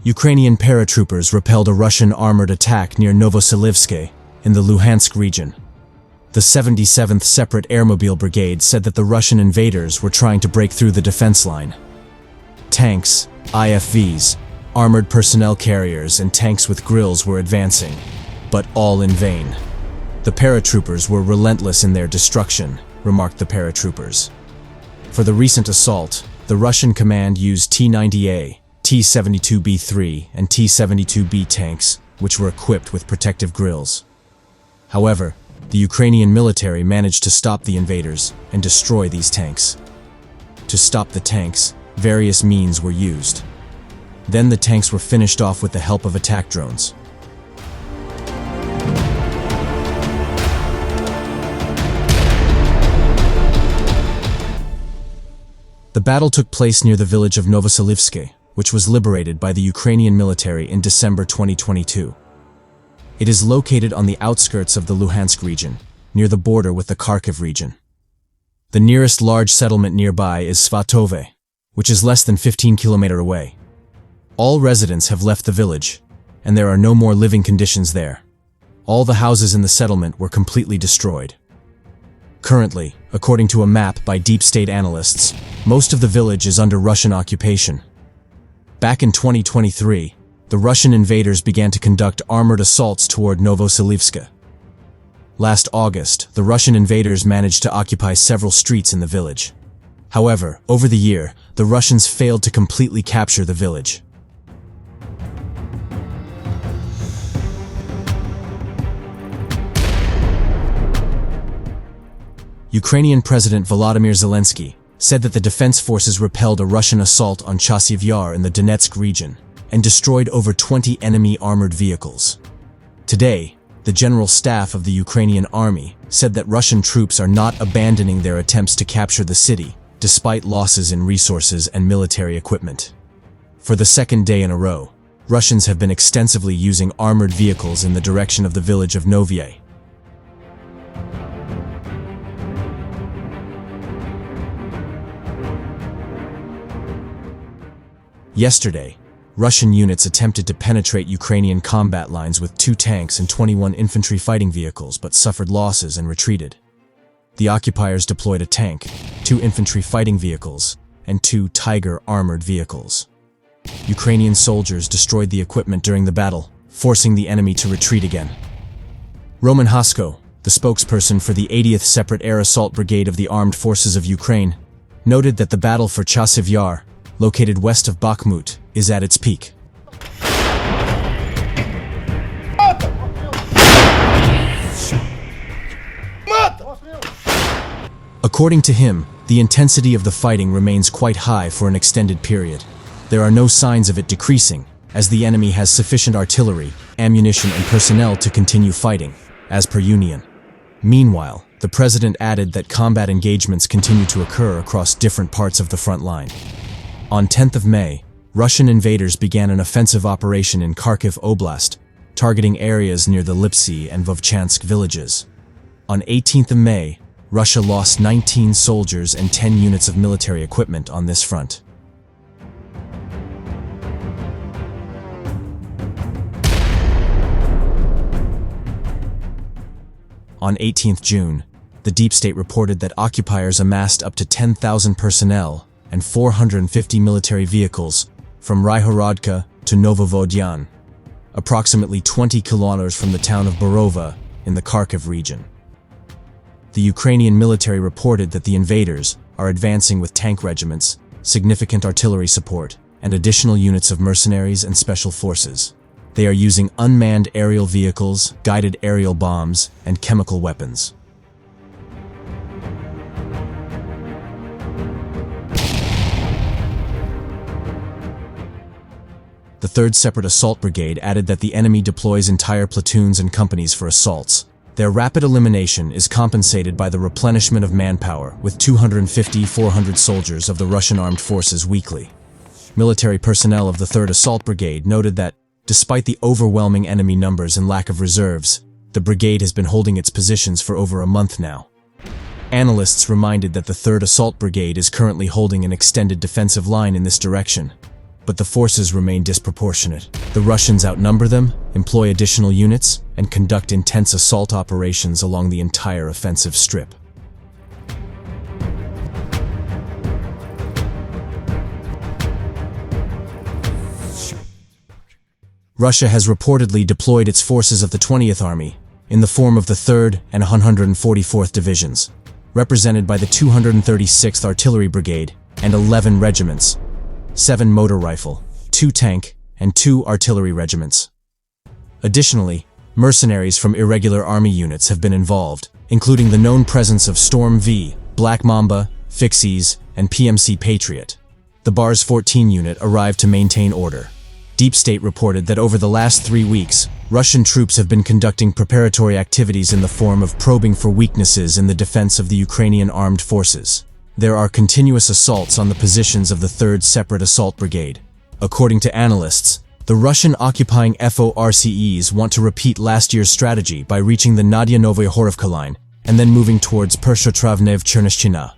Ukrainian paratroopers repelled a Russian armored attack near Novoselivske in the Luhansk region. The 77th Separate Airmobile Brigade said that the Russian invaders were trying to break through the defense line. Tanks, IFVs, armored personnel carriers, and tanks with grills were advancing, but all in vain. The paratroopers were relentless in their destruction, remarked the paratroopers. For the recent assault, the Russian command used T-90A, T-72B3 and T-72B tanks, which were equipped with protective grills. However, the Ukrainian military managed to stop the invaders and destroy these tanks. To stop the tanks, various means were used. Then the tanks were finished off with the help of attack drones. The battle took place near the village of Novoselivske, which was liberated by the Ukrainian military in December 2022. It is located on the outskirts of the Luhansk region, near the border with the Kharkiv region. The nearest large settlement nearby is Svatove, which is less than 15 kilometers away. All residents have left the village, and there are no more living conditions there. All the houses in the settlement were completely destroyed. Currently, according to a map by deep state analysts, most of the village is under Russian occupation. Back in 2023, the Russian invaders began to conduct armored assaults toward Novoselivske. Last August, the Russian invaders managed to occupy several streets in the village. However, over the year, the Russians failed to completely capture the village. Ukrainian President Volodymyr Zelensky said that the defense forces repelled a Russian assault on Chasiv Yar in the Donetsk region and destroyed over 20 enemy armored vehicles. Today, the General Staff of the Ukrainian Army said that Russian troops are not abandoning their attempts to capture the city, despite losses in resources and military equipment. For the second day in a row, Russians have been extensively using armored vehicles in the direction of the village of Novovodyane. Yesterday, Russian units attempted to penetrate Ukrainian combat lines with 2 tanks and 21 infantry fighting vehicles but suffered losses and retreated. The occupiers deployed a tank, 2 infantry fighting vehicles, and 2 Tiger armored vehicles. Ukrainian soldiers destroyed the equipment during the battle, forcing the enemy to retreat again. Roman Hasko, the spokesperson for the 80th Separate Air Assault Brigade of the Armed Forces of Ukraine, noted that the battle for Chasiv Yar, located west of Bakhmut, is at its peak. According to him, the intensity of the fighting remains quite high for an extended period. There are no signs of it decreasing, as the enemy has sufficient artillery, ammunition, and personnel to continue fighting, as per Union. Meanwhile, the president added that combat engagements continue to occur across different parts of the front line. On 10th of May, Russian invaders began an offensive operation in Kharkiv Oblast, targeting areas near the Lipsy and Vovchansk villages. On 18th of May, Russia lost 19 soldiers and 10 units of military equipment on this front. On 18th June, the deep state reported that occupiers amassed up to 10,000 personnel and 450 military vehicles from Ryhorodka to Novovodyane, approximately 20 kilometers from the town of Borova in the Kharkiv region. The Ukrainian military reported that the invaders are advancing with tank regiments, significant artillery support, and additional units of mercenaries and special forces. They are using unmanned aerial vehicles, guided aerial bombs, and chemical weapons. The 3rd Separate Assault Brigade added that the enemy deploys entire platoons and companies for assaults, Their rapid elimination is compensated by the replenishment of manpower with 250-400 soldiers of the Russian armed forces weekly. Military personnel of the 3rd Assault Brigade noted that, despite the overwhelming enemy numbers and lack of reserves, the brigade has been holding its positions for over a month now. Analysts reminded that the 3rd Assault Brigade is currently holding an extended defensive line in this direction, but the forces remain disproportionate. The Russians outnumber them, employ additional units, and conduct intense assault operations along the entire offensive strip. Russia has reportedly deployed its forces of the 20th Army in the form of the 3rd and 144th Divisions, represented by the 236th Artillery Brigade and 11 regiments, 7 motor rifle, 2 tank, and 2 artillery regiments. Additionally, mercenaries from irregular army units have been involved, including the known presence of Storm V, Black Mamba, Fixies, and PMC Patriot. The Bars 14 unit arrived to maintain order. Deep State reported that over the last 3 weeks, Russian troops have been conducting preparatory activities in the form of probing for weaknesses in the defense of the Ukrainian armed forces. There are continuous assaults on the positions of the 3rd Separate Assault Brigade. According to analysts, the Russian occupying FORCEs want to repeat last year's strategy by reaching the Nadia Novaya Horrifka line and then moving towards Persho-Travnev-Cherneshchina.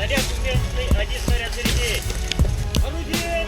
Один снаряд зарядить. Орудие!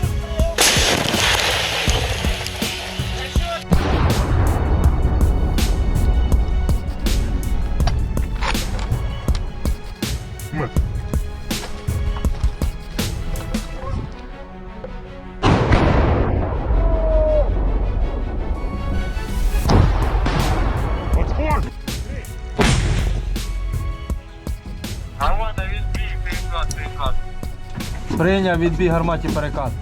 Прийняв відбій гарматі перекат.